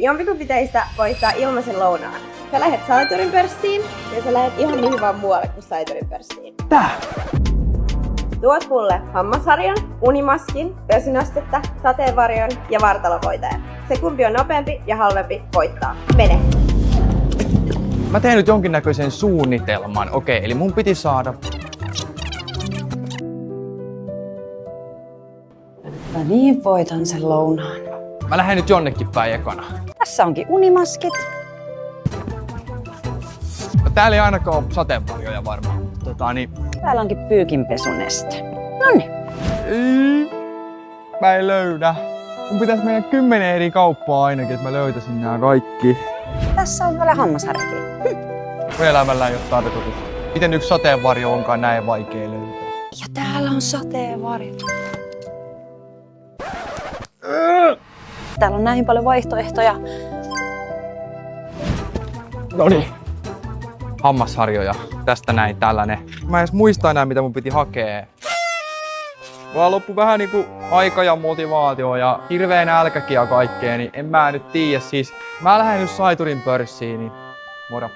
Jompikumpi teistä voittaa ilmaisen lounaan. Sä lähet Saiturin pörssiin ja sä lähet ihan mihin vaan muualle kuin Saiturin pörssiin. Tää! Tuot mulle hammasharjan, unimaskin, pesunastetta, sateenvarjon ja vartalovoiteen. Se kumpi on nopeampi ja halvempi voittaa. Mene! Mä teen nyt jonkinnäköisen suunnitelman. Okei, eli mun piti saada... No niin, voitan sen lounaan. Mä lähden nyt jonnekin päin ekana. Tässä onkin unimaskit. No, täällä ei ainakaan ole sateenvarjoja varmaan. Täällä onkin pyykinpesuneste. Noniin. Mä en löydä. Mun pitäis mennä 10 eri kauppaa ainakin, että mä löytäisin nää kaikki. Tässä on vielä hammasharjakin. Mun elämällä ei oo tarkoitusta. Miten yksi sateenvarjo onkaan näin vaikea löytää? Ja täällä on sateenvarjo. Täällä on näin paljon vaihtoehtoja. Noniin. Hammasharjoja. Tästä näin tällainen. Mä en edes muista enää mitä mun piti hakea. Mulla loppu vähän niinku aika ja motivaatio ja hirveä nälkäkin ja kaikkea, niin en mä nyt tiedä. Siis mä lähden nyt Saiturin pörssiin, niin moro.